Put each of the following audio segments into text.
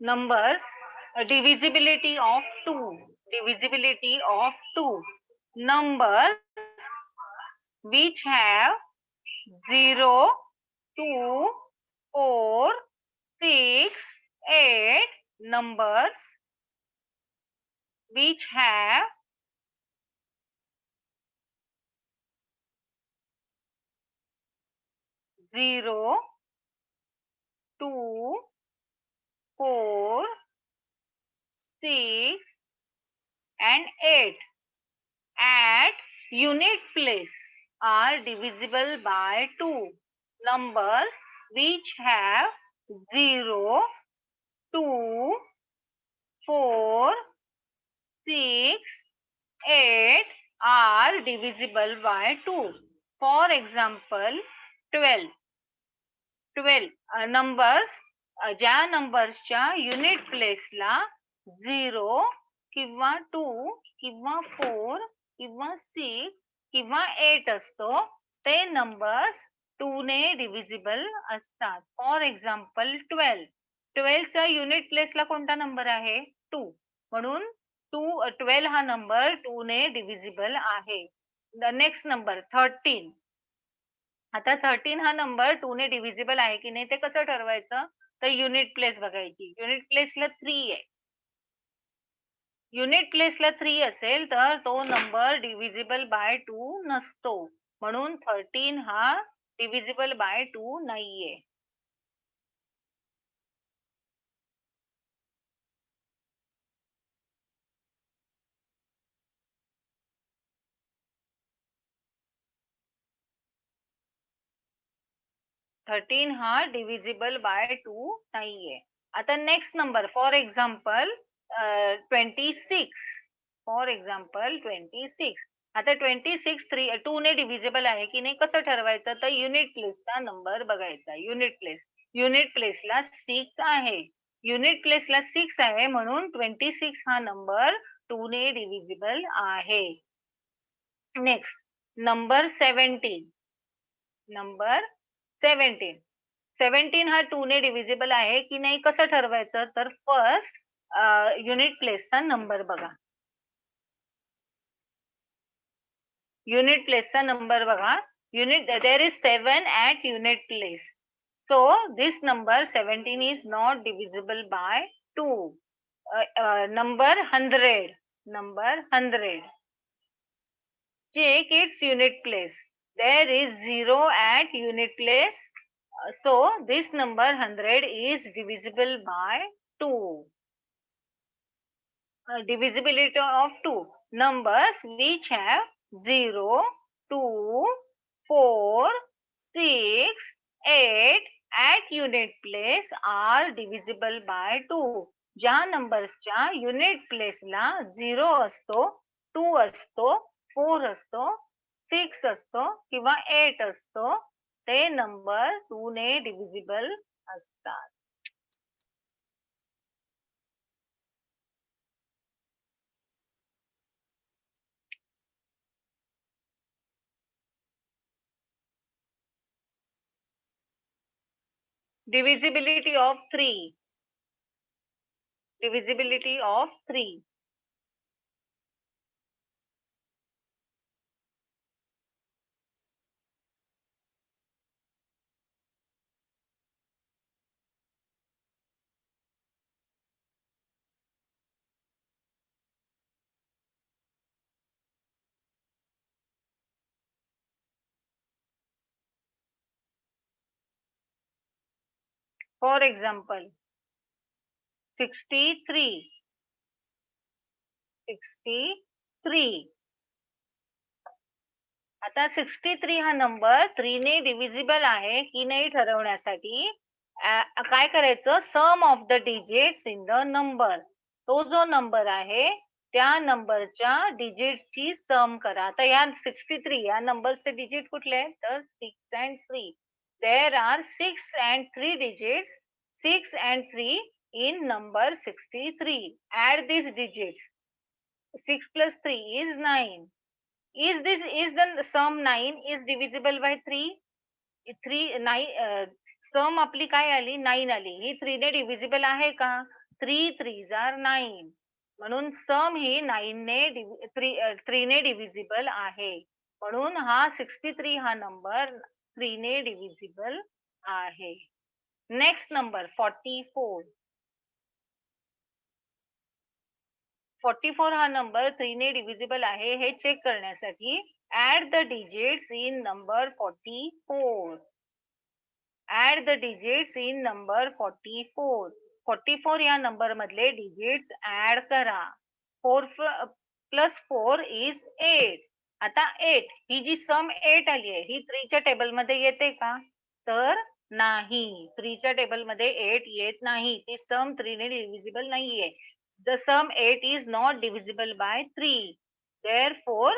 numbers, divisibility of 2, divisibility of 2, numbers which have 0, 2, 4, 6, 8, numbers which have 0, 2, 4, 6 and 8 at unit place are divisible by 2. Numbers which have 0, 2, 4, 6, 8 are divisible by 2. For example, 12. Numbers ज्या नंबर्सच्या unit प्लेसला 0 किंवा 2 किंवा 4 किंवा 6 किंवा 8 असतो ते numbers 2 ने divisible असतात. फॉर एक्झाम्पल 12 चा युनिट प्लेसला कोणता नंबर आहे 2 म्हणून 12 हा नंबर 2 ने डिव्हिजिबल आहे. The next number 13. आता 13 हा नंबर 2 ने डिव्हिजिबल आहे की नाही ते कसं ठरवायचं तर युनिट प्लेस बघायची. युनिट प्लेसला 3 आहे. युनिट प्लेसला 3 असेल तर तो नंबर डिव्हिजिबल बाय 2 नसतो. म्हणून 13 हा डिव्हिजिबल बाय 2 नाहीये. 13 हा डिव्हिजिबल बाय 2 नाहीये. आता next number for example 26. For example 26. आता 26 2 ने डिव्हिजिबल आहे की नाही कसं ठरवायचं तर युनिट प्लेसचा नंबर बघायचा. युनिट प्लेसला 6 आहे. युनिट प्लेसला 6 आहे म्हणून 26 हा नंबर 2 ने डिव्हिजिबल आहे. Next number 17. नंबर 17 हा 2 ने डिव्हिजिबल आहे की नाही कसं ठरवायचं तर फर्स्ट युनिट प्लेसचा नंबर बघा. युनिट प्लेसचा नंबर बघा. there is 7 at unit place. So this number 17 is not divisible by 2. Number 100. Number 100. Check its unit place. There is 0 at unit place. So this number 100 is divisible by 2. Divisibility of 2. Numbers which have 0, 2, 4, 6, 8 at unit place are divisible by 2. ज्या नंबर्सच्या unit प्लेसला 0 असतो, 2 असतो, 4 असतो, 6 असतो किंवा 8 असतो ते number 2 ने डिव्हिजिबल असतात. Divisibility of 3. Divisibility of 3. For example, 63. 63. आता 63 हा नंबर 3 ने डिव्हिजिबल आहे की नाही ठरवण्यासाठी काय करायचं sum of the digits in the number. तो जो नंबर आहे त्या नंबरच्या डिजिट्सची सम करा. आता या 63 या नंबरचे डिजिट कुठले आहेत तर 6 and 3. There are 6 and 3 digits. 6 and 3 in number 63. Add these digits. 6 plus 3 is 9. Is the sum 9 is divisible by 3? 3 9 सम आपली काय आली 9 आली. ही 3 ने डिव्हिजिबल आहे का 3 3 आर 9. म्हणून सम ही 3 ने डिव्हिजिबल आहे. म्हणून हा 63 हा नंबर 3 ने डिव्हिजिबल आहे. Next number 44. 44 हा नंबर 3 ने डिव्हिजिबल आहे हे चेक करण्यासाठी add the digits in number 44. Add the digits in number 44. 44 या नंबर मधले डिजिट्स ऍड करा. 4 प्लस 4 इज 8. आता 8 ही जी सम 8 आली आहे ही 3 च्या टेबल मध्ये येते का? तर नाही. 3 च्या टेबल मध्ये 8 येत नाही. ती सम 3 ने डिव्हिजिबल नाहीये. The sum 8 is not divisible by 3. Therefore,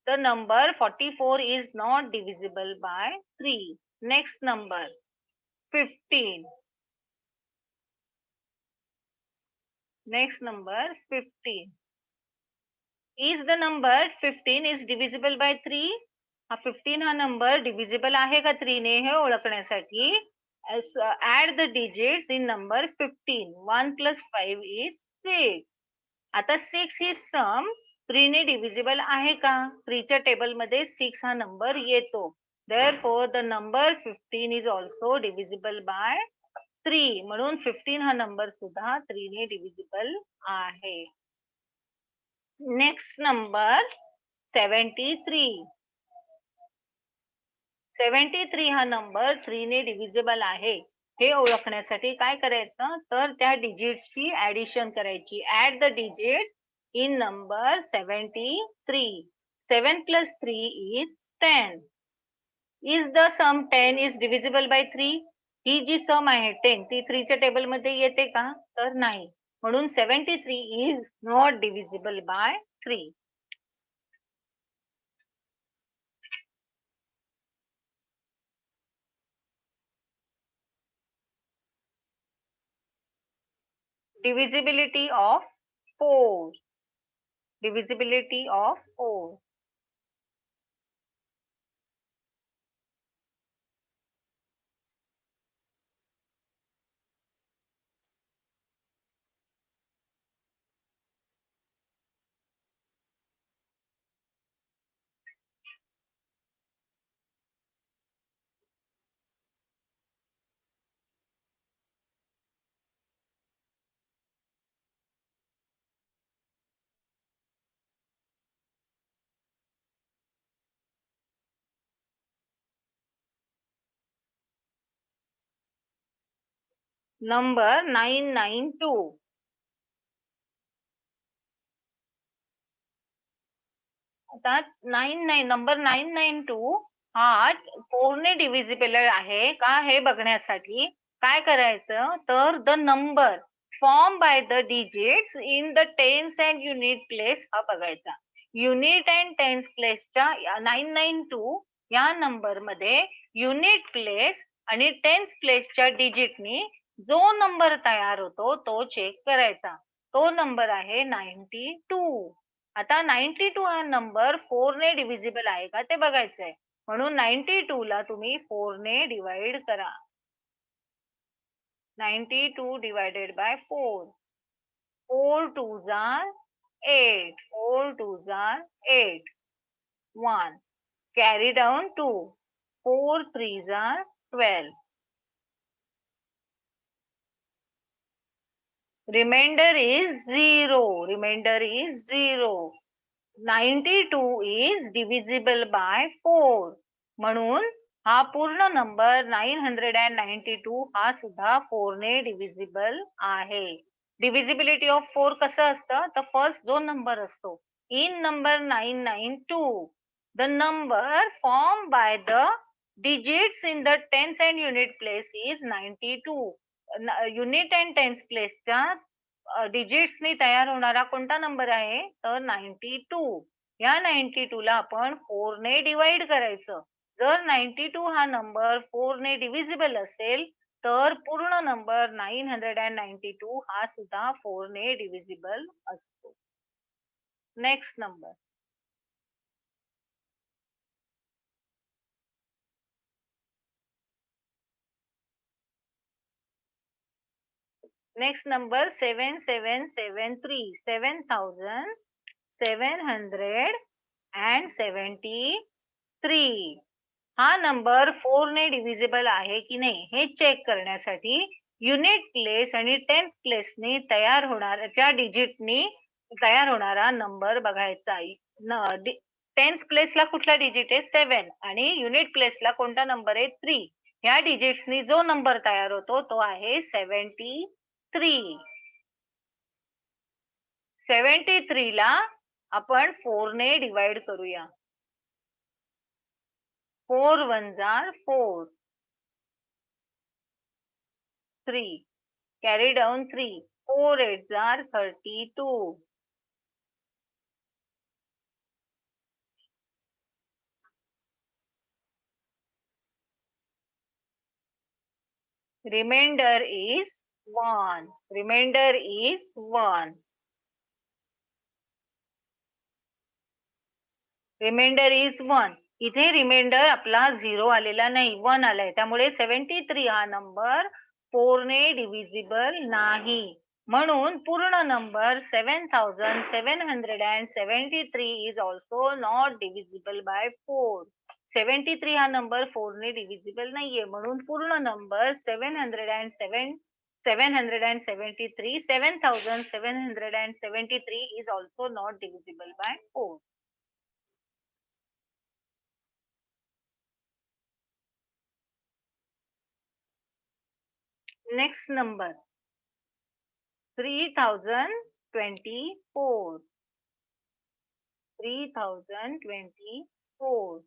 the number 44 is not divisible by 3. Next number 15. Next number 15. Is the number 15 is divisible by 3? हा 15 हा नंबर डिव्हिजिबल आहे का 3 ने हे ओळखण्यासाठी add the digits in number 15. 1 plus 5 is 6. आता 6 ही सम 3 ने divisible आहे का? 3 च्या टेबल मध्ये 6 हा नंबर येतो. Therefore, the number 15 is also divisible by 3. म्हणून 15 हा नंबर सुद्धा 3 ने डिव्हिजिबल आहे. Next number 73. 73 हा नंबर 3 ने डिव्हिजिबल आहे हे ओळखण्यासाठी काय करायचं तर त्या डिजिटची ऍडिशन करायची. Add the digit in number 73. 7 plus 3 is 10. Is the sum 10 is divisible by 3? ही जी सम आहे 10 ती 3 च्या टेबल मध्ये येते का? तर नाही. म्हणून 73 is not divisible by 3. Divisibility of 4. Divisibility of 4. Number 992. आता नंबर 992 हा 4 ने डिव्हिजिबल आहे का हे बघण्यासाठी काय करायचं तर the number form by the digits in the tens and unit place हा बघायचा. युनिट अँड टेन्स प्लेसच्या 992 या नंबर मध्ये युनिट प्लेस आणि टेन्स प्लेसच्या डिजिटनी जो नंबर तयार होतो तो चेक करायचा. तो नंबर आहे 92. आता 92 हा नंबर 4 ने डिव्हिजिबल आहे का ते बघायचंय. म्हणून 92 ला तुम्ही 4 ने डिवाइड करा. 92 divided by 4. 4 2s are 8. 4 2s are 8. 1. Carry down 2. 4 3s are 12. Remainder is 0. Remainder is 0. 92 is divisible by 4. म्हणून हा पूर्ण नंबर 992 हा सुद्धा 4 ने डिव्हिजिबल आहे. डिव्हिजिबिलिटी ऑफ 4 कसं असतं तर फर्स्ट जो नंबर असतो in number 992 the number form by the digits in the tens and unit place is 92. Unit and tens प्लेसच्या डिजिट्सनी तयार होणारा कोणता नंबर आहे तर 92. या 92 ला आपण 4 ने डिवाइड करायचं. जर 92 हा नंबर 4 ने डिव्हिजिबल असेल तर पूर्ण नंबर 992 हा सुद्धा 4 ने डिव्हिजिबल असतो. Next number Next number 7773. 7773. हा नंबर 4 ने डिव्हिजिबल आहे की नाही हे चेक करण्यासाठी युनिट प्लेस आणि टेन्स प्लेसनी त्या डिजिटनी तयार होणारा नंबर बघायचा. टेन्स प्लेसला कुठला डिजिट आहे 7 आणि युनिट प्लेसला कोणता नंबर आहे 3. ह्या डिजिट्सनी जो नंबर तयार होतो तो आहे 73. 73 ला आपण 4 ने डिवाइड करूया. 4 1s are 4. 3. Carry down 3. 4 8s are 32. Remainder is 1. Remainder is 1. Remainder is 1. इथे रिमाइंडर आपला 0 आलेला नाही 1 आलाय त्यामुळे 73 हा नंबर 4 ने डिव्हिजिबल नाही. म्हणून पूर्ण number 7773 is also not divisible by 4. 73 हा नंबर 4 ने डिव्हिजिबल नाहीये म्हणून पूर्ण number 7773 is also not divisible by 4. Next number 3024. 3024.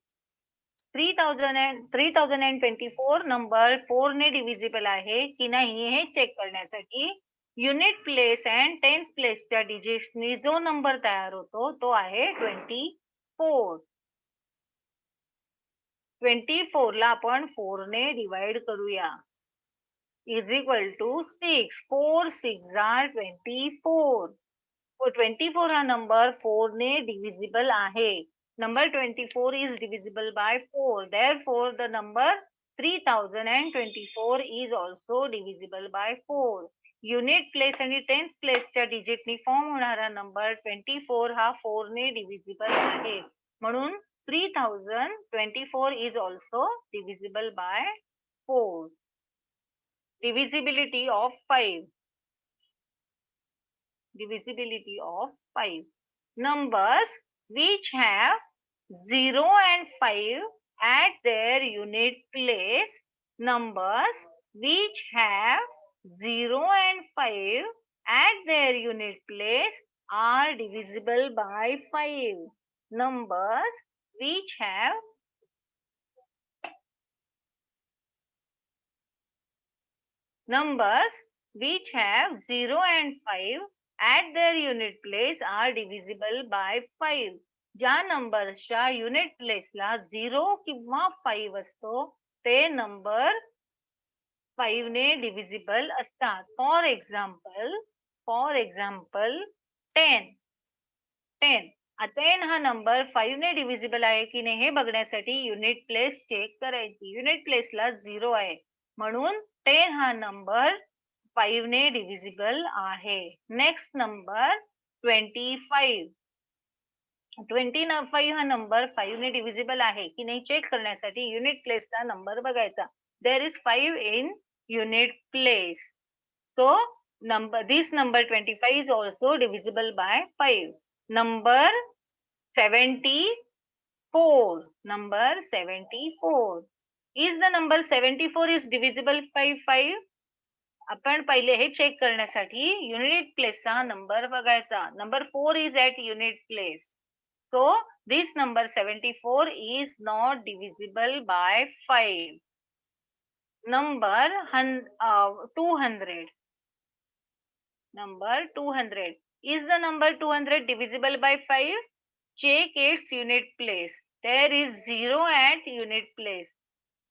3024 number 4 ने डिव्हिजिबल आहे की नाही हे चेक करण्यासाठी युनिट प्लेस अँड टेन्स प्लेसच्या डिजिट्सनी जो नंबर तयार होतो तो आहे 24. 24 ला आपण 4 ने डिवाइड करूया. is equal to 6. 4 6 are 24. 24 हा नंबर 4 ने डिव्हिजिबल आहे. Number 24 is divisible by 4. Therefore, the number 3024 is also divisible by 4. Unit place आणि टेन्स प्लेसच्या डिजिटनी फॉर्म होणारा नंबर 24 हा 4 ने डिव्हिजिबल आहे. म्हणून 3024 is also divisible by 4. Divisibility of 5. Divisibility of 5. Numbers which have 0 and 5 at their unit place. Numbers which have 0 and 5 at their unit place are divisible by 5. Numbers which have Numbers which have 0 and 5 at their unit place are divisible by 5. ज्या नंबरच्या unit प्लेसला 0 किंवा 5 असतो ते number 5 ने divisible असतात. For example 10. 10 हा number 5 ने डिव्हिजिबल आहे की नाही हे बघण्यासाठी युनिट प्लेस चेक करायची. युनिट प्लेसला 0 आहे म्हणून 10 हा नंबर 5 ने डिव्हिजिबल आहे. Next number 25. 25 हा नंबर 5 ने डिव्हिजिबल आहे की नाही चेक करण्यासाठी युनिट प्लेसचा नंबर बघायचा. There is 5 in unit place. So this number 25 is also divisible by 5. Number 74. Number 74. Is the number 74 is divisible by 5? आपण पहिले हे चेक करण्यासाठी युनिट प्लेसचा नंबर बघायचा. Number 4 is at unit place. So this number 74 is not divisible by 5. Number 200. Number 200. Is the number 200 divisible by 5? Check its unit place. There is 0 at unit place.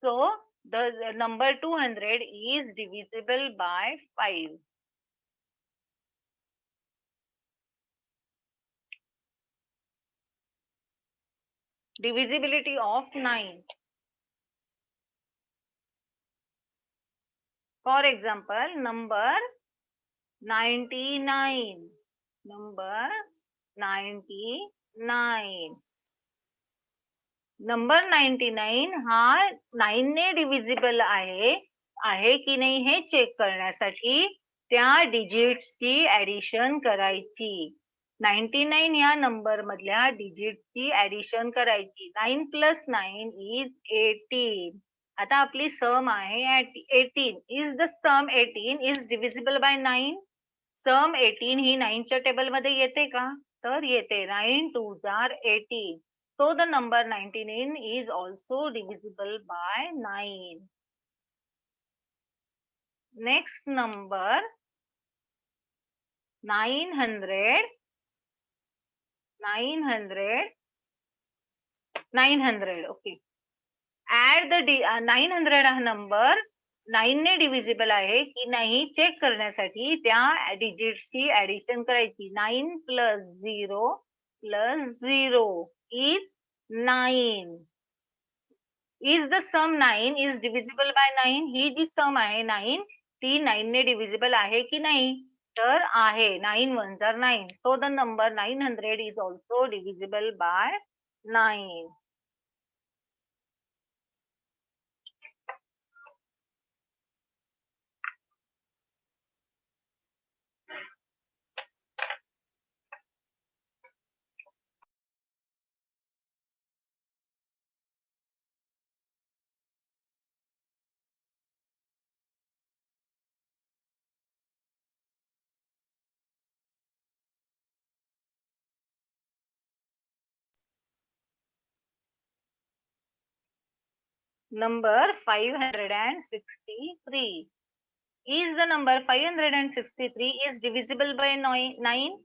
So the number 200 is divisible by 5. Divisibility of 9. For example, number 99. Number 99. Number 99 हा 9 ने divisible आहे की नाही हे check करण्यासाठी त्या डिजिट्सची addition करायची. 99 या नंबर मधल्या डिजिटची ऍडिशन करायची. 9 प्लस 9 इज 18. आता आपली सम आहे 18. Is the sum 18 is divisible by 9? Sum 18 ही 9 च्या टेबल मध्ये येते का? तर येते. 9 2s are 18. So the number 99 is also divisible by 9. Next number 900. 900. Okay. Add the 900 हा नंबर 9 ने डिव्हिजिबल आहे की नाही चेक करण्यासाठी त्या डिजिट्सची ऍडिशन करायची. 9 plus 0 plus 0 is 9. Is the sum 9 is divisible by 9? ही जी सम आहे 9 ती 9 ने डिव्हिजिबल आहे की नाही? तर आहे. 9 1s are 9. So the number 900 is also divisible by 9. Number 563. Is the number 563 is divisible by 9?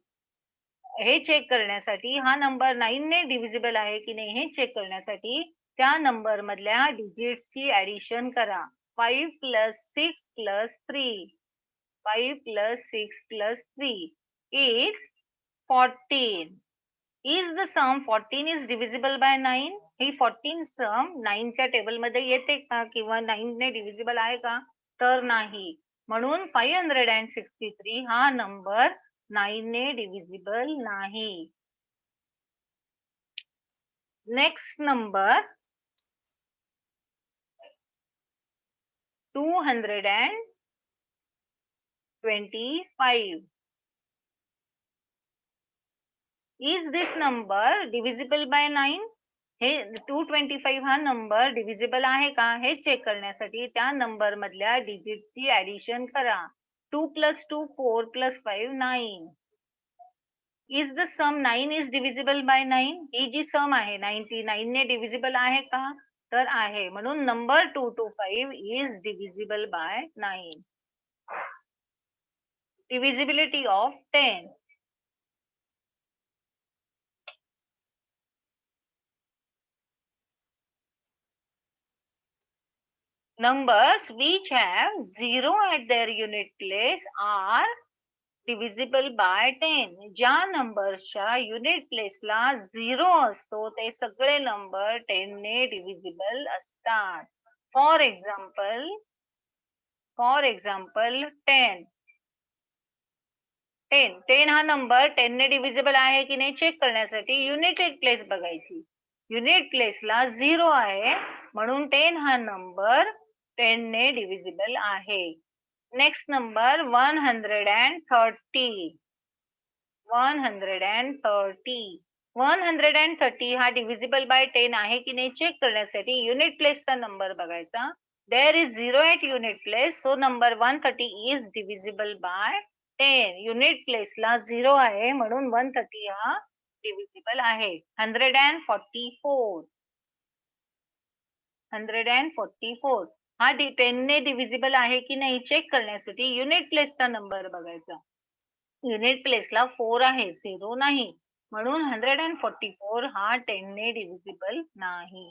हे चेक करण्यासाठी हा नंबर 9 ने डिव्हिजिबल आहे की नाही हे चेक करण्यासाठी त्या नंबर मधल्या डिजिट्सची ऍडिशन करा. 5 plus 6 plus 3. 5 plus 6 plus 3 is 14. Is the sum 14 is divisible by 9? ही 14 सम 9 च्या टेबल मध्ये येते का किंवा 9 ने डिव्हिजिबल आहे का? तर नाही. म्हणून 563 हा नंबर 9 ने डिव्हिजिबल नाही. Next number 225. Is this number divisible by 9? हे 225 हा नंबर डिव्हिजिबल आहे का हे चेक करण्यासाठी त्या नंबर मधल्या डिजिटची ऍडिशन करा. 2 plus 2 4 plus 5 9. Is the sum 9 is divisible by 9? ही जी सम आहे 99 ने डिव्हिजिबल आहे का? तर आहे. म्हणून number 225 is divisible by 9. Divisibility of 10. Numbers which have 0 at their unit place are divisible by 10. ज्या नंबरच्या युनिट प्लेसला 0 असतो ते सगळे नंबर 10 ने डिव्हिजिबल असतात. For example 10. 10 हा नंबर 10 ने डिव्हिजिबल आहे की नाही चेक करण्यासाठी युनिटेड प्लेस बघायची. युनिट प्लेसला 0 आहे म्हणून 10 हा नंबर 10 ने डिव्हिजिबल आहे. Next number 130. 130 हा डिव्हिजिबल बाय 10 आहे की नाही चेक करण्यासाठी युनिट प्लेसचा नंबर बघायचा. There is 0 at unit place, so number 130 is divisible by 10. Unit प्लेसला 0 आहे म्हणून 130 हा डिव्हिजिबल आहे. 144. हा 10 ने डिव्हिजिबल आहे की नाही चेक करण्यासाठी युनिट प्लेसचा नंबर बघायचा. युनिट प्लेसला 4 आहे 0 नाही म्हणून 144 हा 10 ने डिव्हिजिबल नाही.